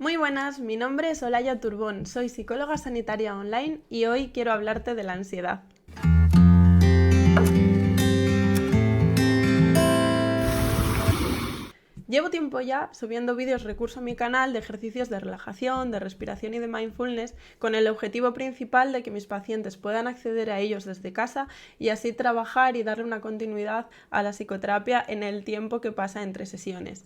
Muy buenas, mi nombre es Olaya Turbón, soy psicóloga sanitaria online y hoy quiero hablarte de la ansiedad. Llevo tiempo ya subiendo vídeos recurso a mi canal de ejercicios de relajación, de respiración y de mindfulness con el objetivo principal de que mis pacientes puedan acceder a ellos desde casa y así trabajar y darle una continuidad a la psicoterapia en el tiempo que pasa entre sesiones.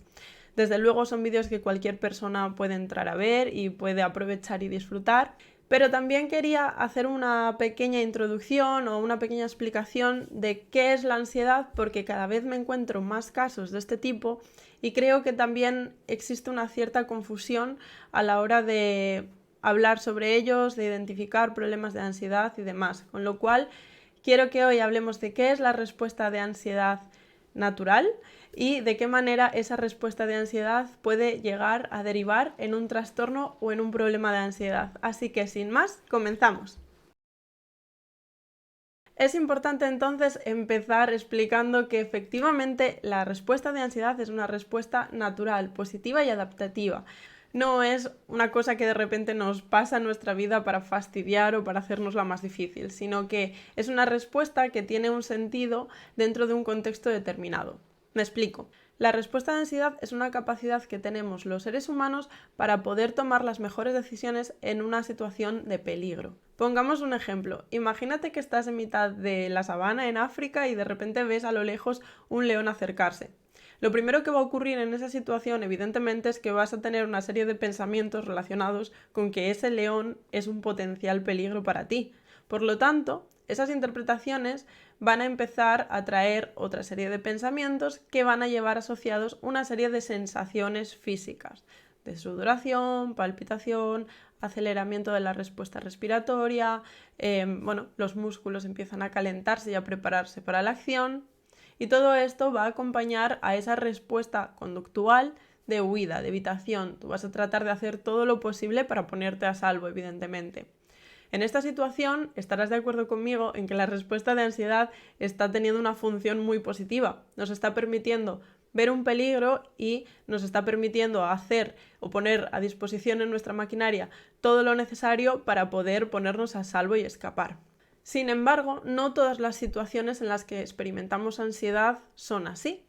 Desde luego son vídeos que cualquier persona puede entrar a ver y puede aprovechar y disfrutar. Pero también quería hacer una pequeña introducción o una pequeña explicación de qué es la ansiedad, porque cada vez me encuentro más casos de este tipo y creo que también existe una cierta confusión a la hora de hablar sobre ellos, de identificar problemas de ansiedad y demás. Con lo cual, quiero que hoy hablemos de qué es la respuesta de ansiedad natural y de qué manera esa respuesta de ansiedad puede llegar a derivar en un trastorno o en un problema de ansiedad. Así que sin más, comenzamos. Es importante entonces empezar explicando que efectivamente la respuesta de ansiedad es una respuesta natural, positiva y adaptativa. No es una cosa que de repente nos pasa en nuestra vida para fastidiar o para hacernosla más difícil, sino que es una respuesta que tiene un sentido dentro de un contexto determinado. Me explico. La respuesta de ansiedad es una capacidad que tenemos los seres humanos para poder tomar las mejores decisiones en una situación de peligro. Pongamos un ejemplo. Imagínate que estás en mitad de la sabana en África y de repente ves a lo lejos un león acercarse. Lo primero que va a ocurrir en esa situación, evidentemente, es que vas a tener una serie de pensamientos relacionados con que ese león es un potencial peligro para ti. Por lo tanto, esas interpretaciones van a empezar a traer otra serie de pensamientos que van a llevar asociados una serie de sensaciones físicas, de sudoración, palpitación, aceleramiento de la respuesta respiratoria, los músculos empiezan a calentarse y a prepararse para la acción, y todo esto va a acompañar a esa respuesta conductual de huida, de evitación. Tú vas a tratar de hacer todo lo posible para ponerte a salvo, evidentemente. En esta situación estarás de acuerdo conmigo en que la respuesta de ansiedad está teniendo una función muy positiva. Nos está permitiendo ver un peligro y nos está permitiendo hacer o poner a disposición en nuestra maquinaria todo lo necesario para poder ponernos a salvo y escapar. Sin embargo, no todas las situaciones en las que experimentamos ansiedad son así.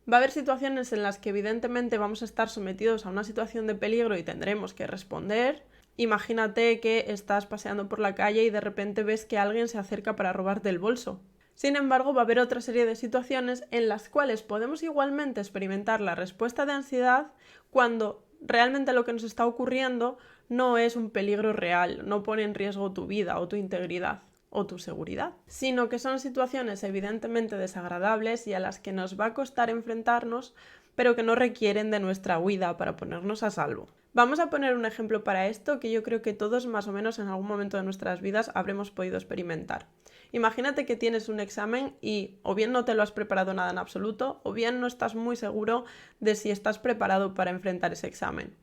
Va a haber situaciones en las que evidentemente vamos a estar sometidos a una situación de peligro y tendremos que responder. Imagínate que estás paseando por la calle y de repente ves que alguien se acerca para robarte el bolso. Sin embargo, va a haber otra serie de situaciones en las cuales podemos igualmente experimentar la respuesta de ansiedad cuando realmente lo que nos está ocurriendo no es un peligro real, no pone en riesgo tu vida o tu integridad o tu seguridad, sino que son situaciones evidentemente desagradables y a las que nos va a costar enfrentarnos, pero que no requieren de nuestra huida para ponernos a salvo. Vamos a poner un ejemplo para esto que yo creo que todos más o menos en algún momento de nuestras vidas habremos podido experimentar. Imagínate que tienes un examen y o bien no te lo has preparado nada en absoluto, o bien no estás muy seguro de si estás preparado para enfrentar ese examen.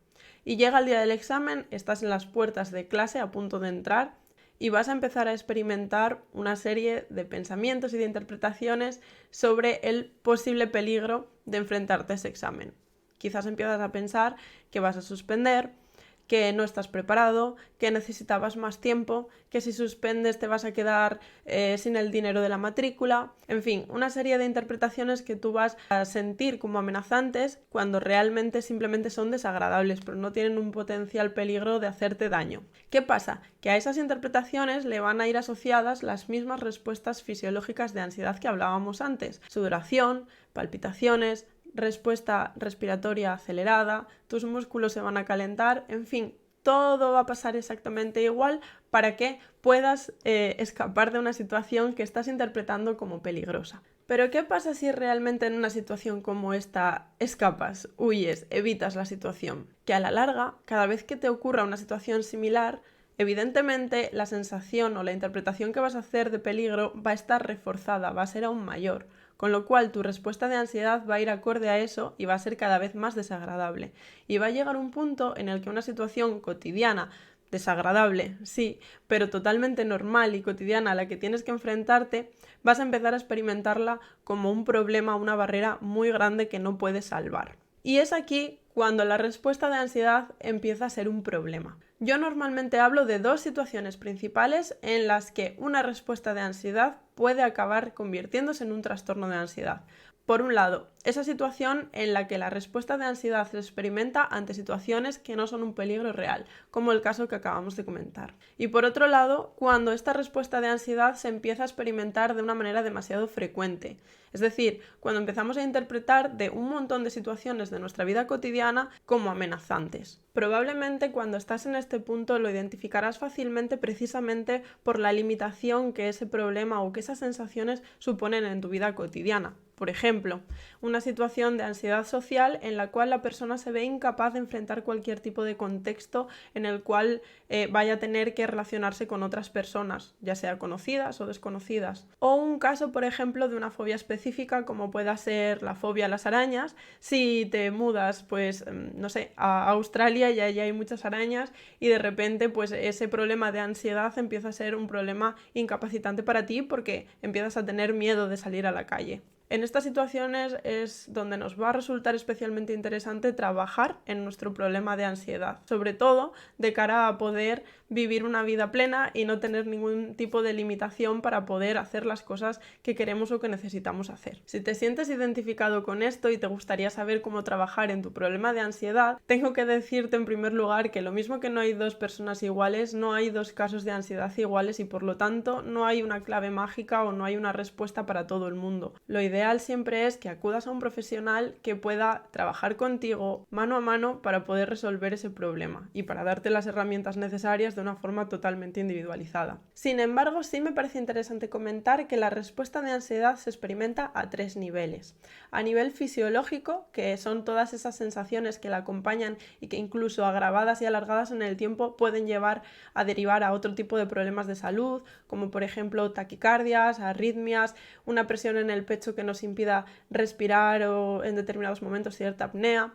Y llega el día del examen, estás en las puertas de clase a punto de entrar y vas a empezar a experimentar una serie de pensamientos y de interpretaciones sobre el posible peligro de enfrentarte a ese examen. Quizás empiezas a pensar que vas a suspender, que no estás preparado, que necesitabas más tiempo, que si suspendes te vas a quedar sin el dinero de la matrícula, en fin, una serie de interpretaciones que tú vas a sentir como amenazantes cuando realmente simplemente son desagradables, pero no tienen un potencial peligro de hacerte daño. ¿Qué pasa? Que a esas interpretaciones le van a ir asociadas las mismas respuestas fisiológicas de ansiedad que hablábamos antes: sudoración, palpitaciones, respuesta respiratoria acelerada, tus músculos se van a calentar, en fin, todo va a pasar exactamente igual para que puedas escapar de una situación que estás interpretando como peligrosa. Pero ¿qué pasa si realmente en una situación como esta escapas, huyes, evitas la situación? Que a la larga, cada vez que te ocurra una situación similar, evidentemente la sensación o la interpretación que vas a hacer de peligro va a estar reforzada, va a ser aún mayor, con lo cual tu respuesta de ansiedad va a ir acorde a eso y va a ser cada vez más desagradable. Y va a llegar un punto en el que una situación cotidiana, desagradable, sí, pero totalmente normal y cotidiana a la que tienes que enfrentarte, vas a empezar a experimentarla como un problema, una barrera muy grande que no puedes salvar. Y es aquí cuando la respuesta de ansiedad empieza a ser un problema. Yo normalmente hablo de dos situaciones principales en las que una respuesta de ansiedad puede acabar convirtiéndose en un trastorno de ansiedad. Por un lado, esa situación en la que la respuesta de ansiedad se experimenta ante situaciones que no son un peligro real, como el caso que acabamos de comentar. Y por otro lado, cuando esta respuesta de ansiedad se empieza a experimentar de una manera demasiado frecuente. Es decir, cuando empezamos a interpretar de un montón de situaciones de nuestra vida cotidiana como amenazantes. Probablemente cuando estás en este punto lo identificarás fácilmente precisamente por la limitación que ese problema o que esas sensaciones suponen en tu vida cotidiana. Por ejemplo, una situación de ansiedad social en la cual la persona se ve incapaz de enfrentar cualquier tipo de contexto en el cual vaya a tener que relacionarse con otras personas, ya sea conocidas o desconocidas. O un caso, por ejemplo, de una fobia específica como pueda ser la fobia a las arañas. Si te mudas, pues, no sé, a Australia y allí hay muchas arañas y de repente, pues, ese problema de ansiedad empieza a ser un problema incapacitante para ti porque empiezas a tener miedo de salir a la calle. En estas situaciones es donde nos va a resultar especialmente interesante trabajar en nuestro problema de ansiedad, sobre todo de cara a poder vivir una vida plena y no tener ningún tipo de limitación para poder hacer las cosas que queremos o que necesitamos hacer. Si te sientes identificado con esto y te gustaría saber cómo trabajar en tu problema de ansiedad, tengo que decirte en primer lugar que lo mismo que no hay dos personas iguales, no hay dos casos de ansiedad iguales y por lo tanto no hay una clave mágica o no hay una respuesta para todo el mundo. Lo ideal siempre es que acudas a un profesional que pueda trabajar contigo mano a mano para poder resolver ese problema y para darte las herramientas necesarias de una forma totalmente individualizada. Sin embargo, sí me parece interesante comentar que la respuesta de ansiedad se experimenta a tres niveles. A nivel fisiológico, que son todas esas sensaciones que la acompañan y que incluso agravadas y alargadas en el tiempo pueden llevar a derivar a otro tipo de problemas de salud, como por ejemplo taquicardias, arritmias, una presión en el pecho que nos impida respirar o en determinados momentos cierta apnea,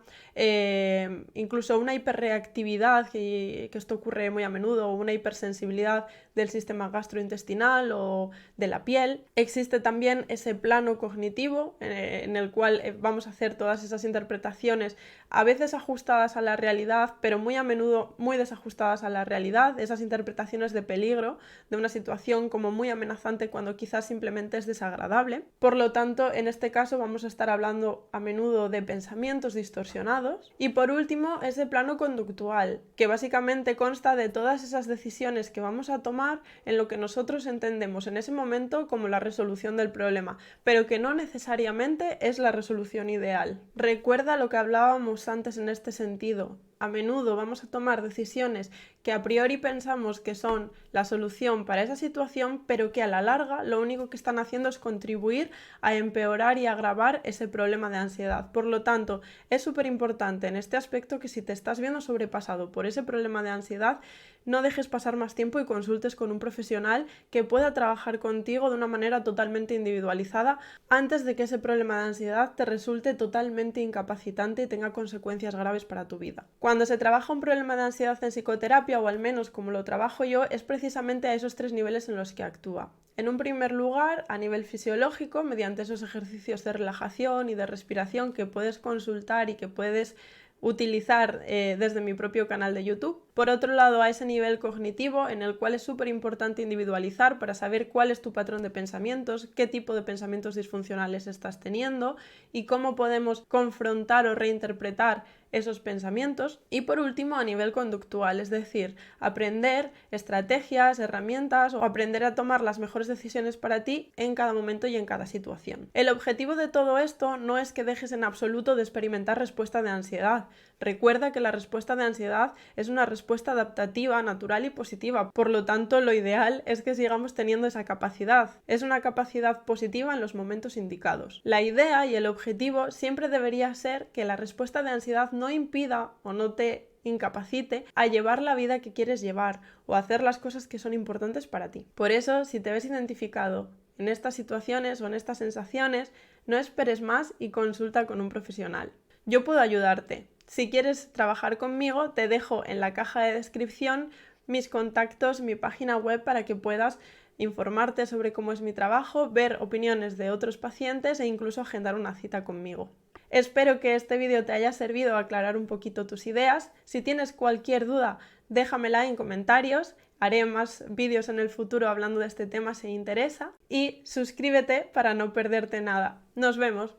incluso una hiperreactividad, que esto ocurre muy a menudo, o una hipersensibilidad del sistema gastrointestinal o de la piel. Existe también ese plano cognitivo en el cual vamos a hacer todas esas interpretaciones a veces ajustadas a la realidad, pero muy a menudo muy desajustadas a la realidad, esas interpretaciones de peligro de una situación como muy amenazante cuando quizás simplemente es desagradable. Por lo tanto, en este caso vamos a estar hablando a menudo de pensamientos distorsionados. Y por último, ese plano conductual, que básicamente consta de todas esas decisiones que vamos a tomar en lo que nosotros entendemos en ese momento como la resolución del problema, pero que no necesariamente es la resolución ideal. Recuerda lo que hablábamos antes en este sentido. A menudo vamos a tomar decisiones que a priori pensamos que son la solución para esa situación, pero que a la larga lo único que están haciendo es contribuir a empeorar y agravar ese problema de ansiedad. Por lo tanto, es súper importante en este aspecto que si te estás viendo sobrepasado por ese problema de ansiedad, no dejes pasar más tiempo y consultes con un profesional que pueda trabajar contigo de una manera totalmente individualizada antes de que ese problema de ansiedad te resulte totalmente incapacitante y tenga consecuencias graves para tu vida. Cuando se trabaja un problema de ansiedad en psicoterapia, o al menos como lo trabajo yo, es precisamente a esos tres niveles en los que actúa. En un primer lugar, a nivel fisiológico, mediante esos ejercicios de relajación y de respiración que puedes consultar y que puedes utilizar desde mi propio canal de YouTube. Por otro lado, a ese nivel cognitivo, en el cual es súper importante individualizar para saber cuál es tu patrón de pensamientos, qué tipo de pensamientos disfuncionales estás teniendo y cómo podemos confrontar o reinterpretar esos pensamientos. Y por último, a nivel conductual, es decir, aprender estrategias, herramientas o aprender a tomar las mejores decisiones para ti en cada momento y en cada situación. El objetivo de todo esto no es que dejes en absoluto de experimentar respuesta de ansiedad. Recuerda que la respuesta de ansiedad es una respuesta adaptativa, natural y positiva. Por lo tanto, lo ideal es que sigamos teniendo esa capacidad. Es una capacidad positiva en los momentos indicados. La idea y el objetivo siempre debería ser que la respuesta de ansiedad no impida o no te incapacite a llevar la vida que quieres llevar o a hacer las cosas que son importantes para ti. Por eso, si te ves identificado en estas situaciones o en estas sensaciones, no esperes más y consulta con un profesional. Yo puedo ayudarte. Si quieres trabajar conmigo, te dejo en la caja de descripción mis contactos, mi página web para que puedas informarte sobre cómo es mi trabajo, ver opiniones de otros pacientes e incluso agendar una cita conmigo. Espero que este vídeo te haya servido a aclarar un poquito tus ideas. Si tienes cualquier duda, déjamela en comentarios. Haré más vídeos en el futuro hablando de este tema si te interesa. Y suscríbete para no perderte nada. Nos vemos.